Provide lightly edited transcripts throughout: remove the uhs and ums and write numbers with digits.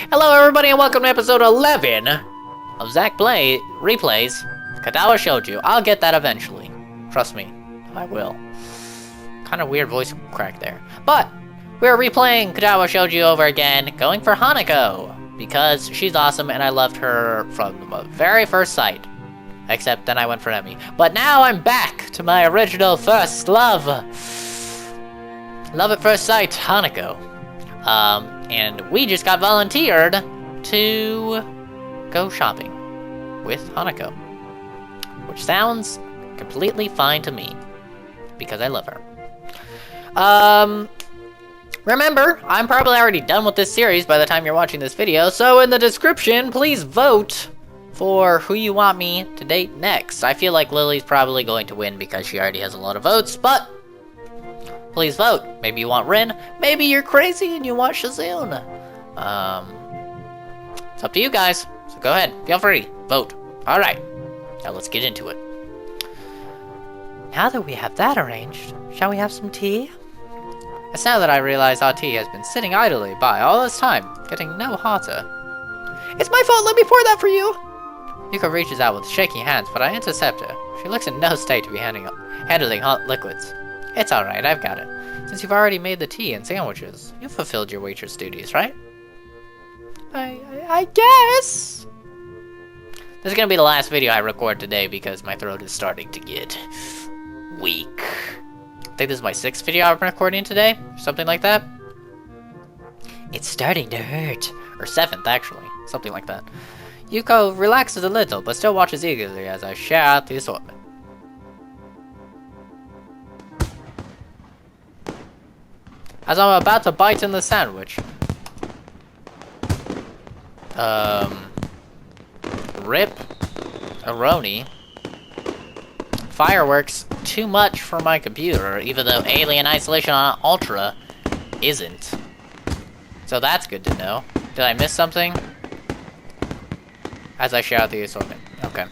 Hello everybody and welcome to episode 11 of Zack Replays Katawa Shoujo. I'll get that eventually. Trust me, I will. Kind of weird voice crack there. But, we're replaying Katawa Shoujo over again, going for Hanako. Because she's awesome and I loved her from the very first sight. Except then I went for Emmy. But now I'm back to my original first love. Love at first sight, Hanako. And we just got volunteered to go shopping with Hanako. Which sounds completely fine to me. Because I love her. Remember, I'm probably already done with this series by the time you're watching this video, so in the description, please vote for who you want me to date next. I feel like Lily's probably going to win because she already has a lot of votes, but please vote. Maybe you want Rin, maybe you're crazy and you want Shazune. It's up to you guys, so go ahead, feel free, vote. Alright, now let's get into it. Now that we have that arranged, shall we have some tea? It's now that I realize our tea has been sitting idly by all this time, getting no hotter. It's my fault, let me pour that for you! Yuko reaches out with shaky hands, but I intercept her. She looks in no state to be handling hot liquids. It's alright, I've got it. Since you've already made the tea and sandwiches, you've fulfilled your waitress duties, right? I guess. This is gonna be the last video I record today because my throat is starting to get weak. I think this is my 6th video I'm recording today, something like that. It's starting to hurt. Or 7th, actually. Something like that. Yuko relaxes a little, but still watches eagerly as I share out the assortment. As I'm about to bite in the sandwich. Rip. Aroni. Fireworks. Too much for my computer, even though Alien Isolation on Ultra isn't. So that's good to know. Did I miss something? As I share out the assortment. Okay.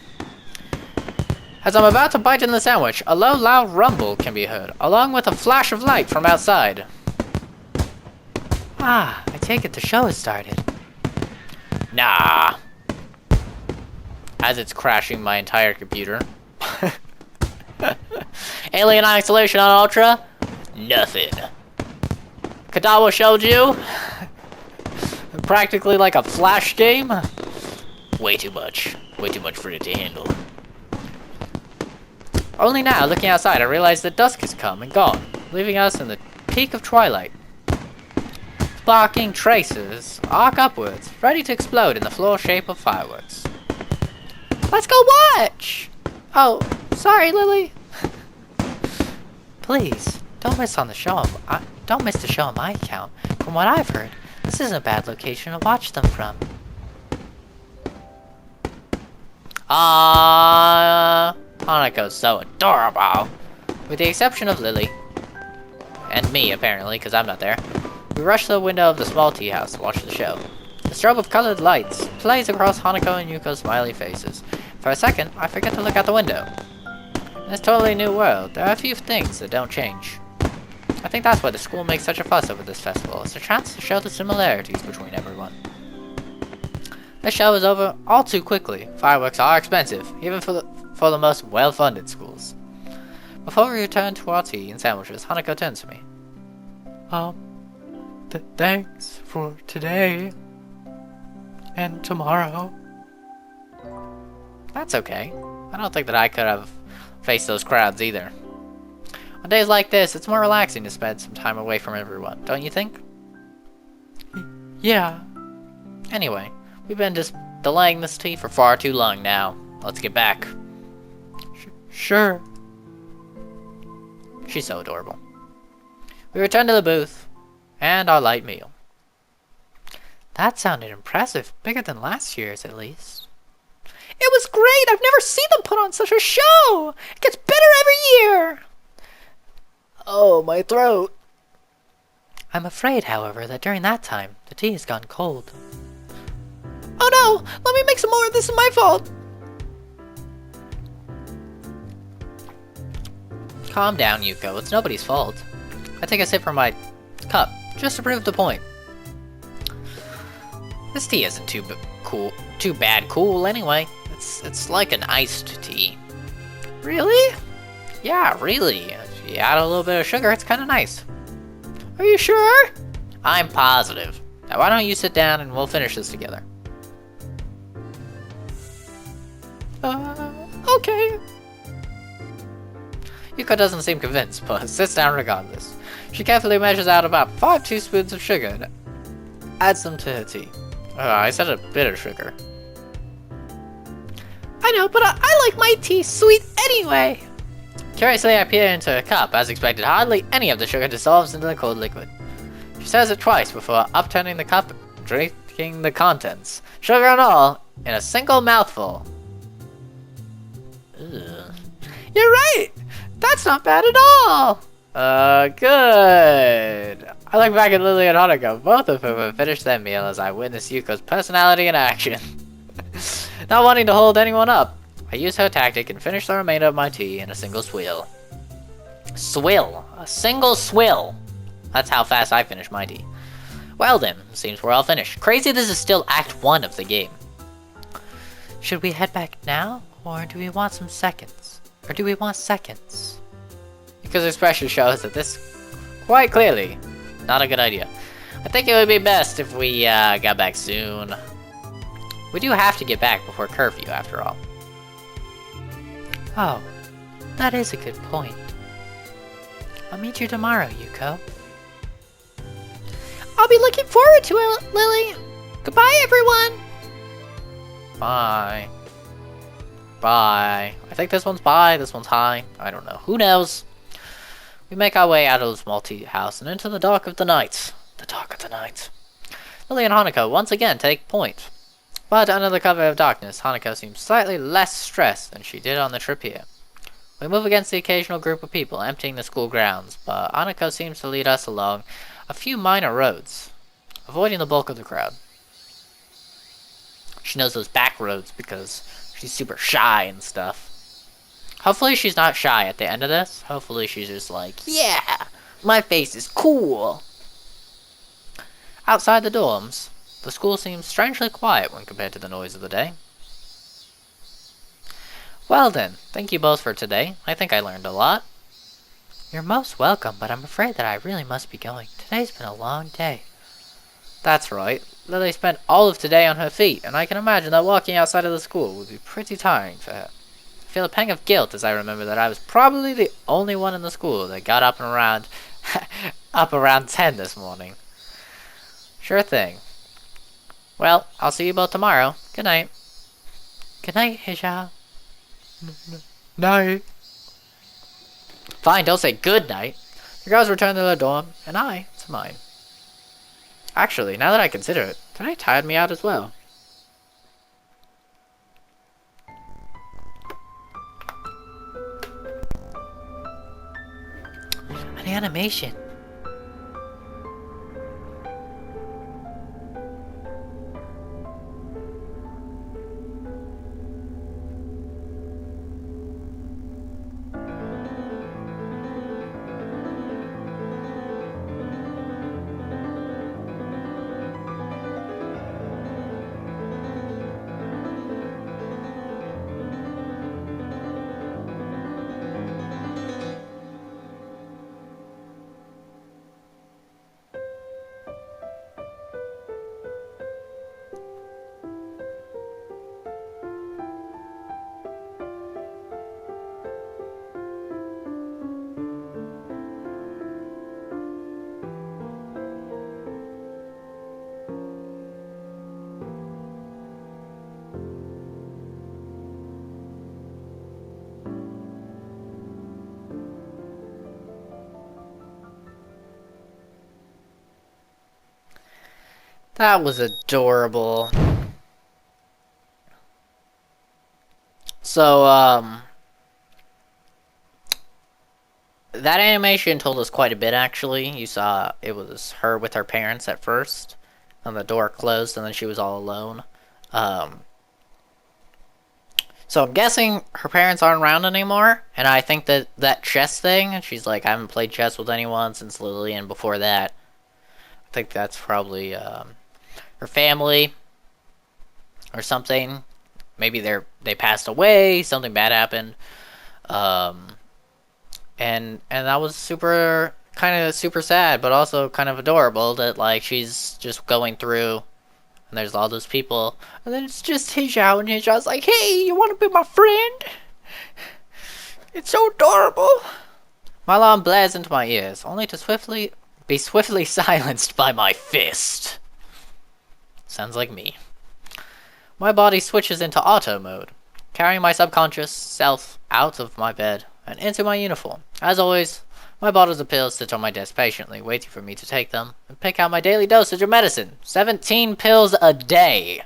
As I'm about to bite in the sandwich, a low, loud rumble can be heard, along with a flash of light from outside. Ah, I take it the show has started. Nah. As it's crashing my entire computer. Alien Isolation on Ultra? Nothing. Katawa Shoujo? Practically like a flash game? Way too much. Way too much for it to handle. Only now, looking outside, I realize that dusk has come and gone, leaving us in the peak of twilight. Sparking traces arc upwards, ready to explode in the floor shape of fireworks. Let's go watch! Oh, sorry, Lily. Please, don't miss the show on my account. From what I've heard, this isn't a bad location to watch them from. Hanako's so adorable. With the exception of Lily. And me, apparently, because I'm not there. We rush to the window of the small tea house to watch the show. The strobe of colored lights plays across Hanako and Yuko's smiley faces. For a second, I forget to look out the window. In this totally new world, there are a few things that don't change. I think that's why the school makes such a fuss over this festival. It's a chance to show the similarities between everyone. This show is over all too quickly. Fireworks are expensive, even for the most well-funded schools. Before we return to our tea and sandwiches, Hanako turns to me. Thanks for today. And tomorrow. That's okay. I don't think that I could have faced those crowds either. On days like this, it's more relaxing to spend some time away from everyone, don't you think? Yeah. Anyway, we've been just delaying this tea for far too long now. Let's get back. Sure. She's so adorable. We return to the booth, and our light meal. That sounded impressive. Bigger than last year's, at least. It was great! I've never seen them put on such a show! It gets better every year! Oh, my throat. I'm afraid, however, that during that time, the tea has gone cold. Oh no! Let me make some more! This is my fault! Calm down, Yuko. It's nobody's fault. I take a sip from my cup, just to prove the point. This tea isn't too bad cool anyway. It's like an iced tea. Really? Yeah, really. If you add a little bit of sugar, it's kind of nice. Are you sure? I'm positive. Now why don't you sit down and we'll finish this together. Okay. Yuko doesn't seem convinced, but sits down regardless. She carefully measures out about 5 teaspoons of sugar and adds them to her tea. I said a bit of sugar. I know, but I like my tea sweet anyway. Curiously, I peer into a cup. As expected, hardly any of the sugar dissolves into the cold liquid. She says it twice before upturning the cup and drinking the contents, sugar and all, in a single mouthful. Ugh. You're right! That's not bad at all! Good. I look back at Lily and Hanuko, both of whom have finished their meal as I witness Yuko's personality in action. Not wanting to hold anyone up, I use her tactic and finish the remainder of my tea in a single swill. Swill. A single swill. That's how fast I finish my tea. Well then, seems we're all finished. Crazy this is still Act 1 of the game. Should we head back now? Or do we want some seconds? Or do we want seconds? Because expression shows that this, quite clearly, not a good idea. I think it would be best if we got back soon. We do have to get back before curfew, after all. Oh, that is a good point. I'll meet you tomorrow, Yuko. I'll be looking forward to it, Lily. Goodbye, everyone. Bye. Bye. I think this one's bye, this one's hi. I don't know. Who knows? We make our way out of the small tea house and into the dark of the night. The dark of the night. Lily and Hanako once again take point. But under the cover of darkness, Hanako seems slightly less stressed than she did on the trip here. We move against the occasional group of people emptying the school grounds, but Hanako seems to lead us along a few minor roads, avoiding the bulk of the crowd. She knows those back roads because she's super shy and stuff. Hopefully she's not shy at the end of this. Hopefully she's just like, yeah, my face is cool. Outside the dorms, the school seems strangely quiet when compared to the noise of the day. Well then, thank you both for today. I think I learned a lot. You're most welcome, but I'm afraid that I really must be going. Today's been a long day. That's right. Lily spent all of today on her feet, and I can imagine that walking outside of the school would be pretty tiring for her. I feel a pang of guilt as I remember that I was probably the only one in the school that got up and around up around 10 this morning. Sure thing. Well, I'll see you both tomorrow. Good night. Good night, Hija. Night. Fine, don't say good night. The girls return to their dorm, and I to mine. Actually, now that I consider it, tonight tired me out as well. An animation. That was adorable. So, that animation told us quite a bit, actually. You saw it was her with her parents at first, and the door closed, and then she was all alone. So I'm guessing her parents aren't around anymore, and I think that chess thing, she's like, I haven't played chess with anyone since Lily, and before that, I think that's probably, her family or something. Maybe they passed away, something bad happened. And that was kind of super sad, but also kind of adorable that like she's just going through and there's all those people, and then it's just Hijao, and Hijao's like, hey, you want to be my friend? It's so adorable. My alarm blares into my ears, only to be swiftly silenced by my fist. Sounds like me. My body switches into auto mode, carrying my subconscious self out of my bed and into my uniform. As always, my bottles of pills sit on my desk patiently, waiting for me to take them and pick out my daily dosage of medicine. 17 pills a day.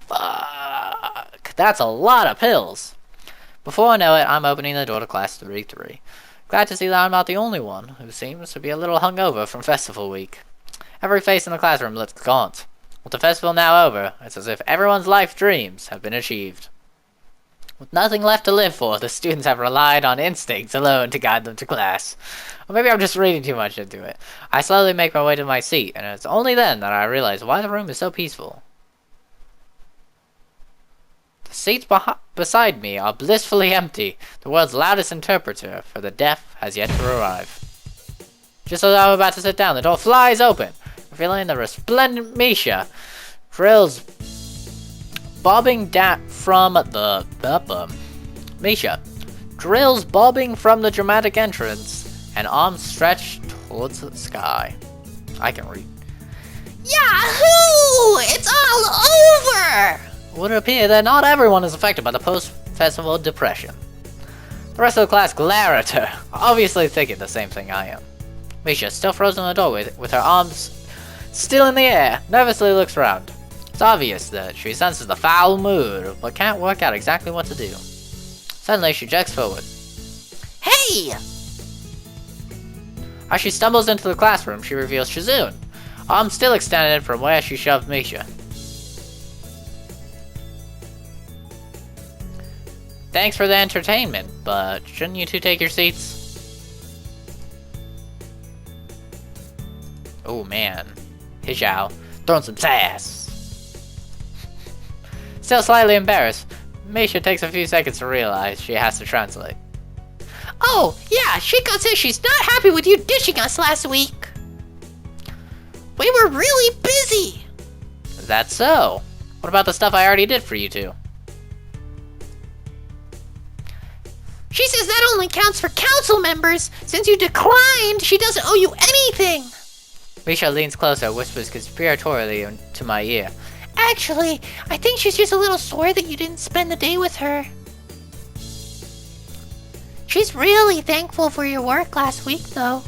Fuck. That's a lot of pills. Before I know it, I'm opening the door to class 33. Glad to see that I'm not the only one who seems to be a little hungover from festival week. Every face in the classroom looks gaunt. With the festival now over, it's as if everyone's life dreams have been achieved. With nothing left to live for, the students have relied on instincts alone to guide them to class. Or maybe I'm just reading too much into it. I slowly make my way to my seat, and it's only then that I realize why the room is so peaceful. The seats beside me are blissfully empty. The world's loudest interpreter for the deaf has yet to arrive. Just as I'm about to sit down, the door flies open, revealing the resplendent Misha. Drills bobbing from the Misha drills bobbing from the dramatic entrance, and arms stretched towards the sky. I can read. Yahoo! It's all over! It would appear that not everyone is affected by the post-festival depression. The rest of the class glare at her, obviously thinking the same thing I am. Misha, still frozen in the doorway with her arms still in the air, nervously looks around. It's obvious that she senses the foul mood, but can't work out exactly what to do. Suddenly, she jerks forward. Hey! As she stumbles into the classroom, she reveals Shizune, arms still extended from where she shoved Misha. Thanks for the entertainment, but shouldn't you two take your seats? Oh man. Hijao, throwing some sass. Still slightly embarrassed, Misha takes a few seconds to realize she has to translate. Oh, yeah, Shiko says she's not happy with you ditching us last week. We were really busy. Is that so? What about the stuff I already did for you two? She says that only counts for council members. Since you declined, she doesn't owe you anything. Misha leans closer, whispers conspiratorially into my ear. Actually, I think she's just a little sore that you didn't spend the day with her. She's really thankful for your work last week, though.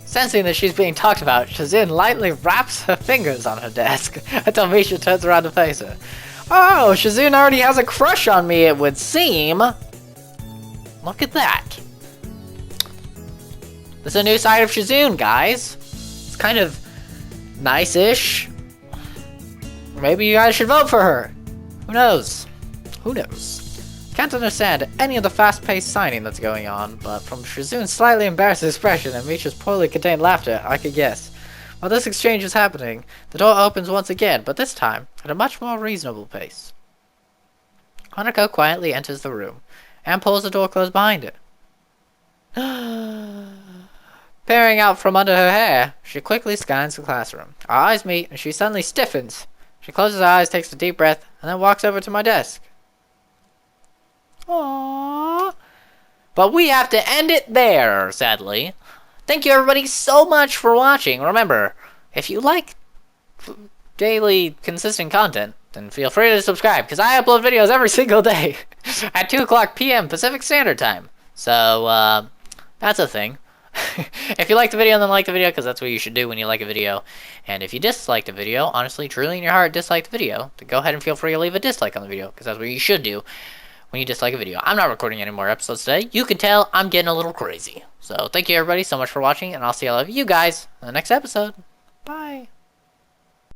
Sensing that she's being talked about, Shizune lightly wraps her fingers on her desk until Misha turns around to face her. Oh, Shizune already has a crush on me, it would seem. Look at that. This is a new side of Shizune, guys. It's kind of nice-ish. Maybe you guys should vote for her. Who knows? Who knows? Can't understand any of the fast-paced signing that's going on, but from Shizune's slightly embarrassed expression and Misha's poorly contained laughter, I could guess. While this exchange is happening, the door opens once again, but this time at a much more reasonable pace. Hanako quietly enters the room and pulls the door closed behind it. Peering out from under her hair, she quickly scans the classroom. Our eyes meet, and she suddenly stiffens. She closes her eyes, takes a deep breath, and then walks over to my desk. Aww. But we have to end it there, sadly. Thank you everybody so much for watching. Remember, if you like daily, consistent content, then feel free to subscribe, because I upload videos every single day at 2 o'clock p.m. Pacific Standard Time. So, that's a thing. If you like the video, then like the video, because that's what you should do when you like a video. And if you dislike the video, honestly, truly in your heart dislike the video, then go ahead and feel free to leave a dislike on the video, because that's what you should do when you dislike a video. I'm not recording any more episodes today. You can tell I'm getting a little crazy. So thank you everybody so much for watching, and I'll see all of you guys in the next episode. Bye.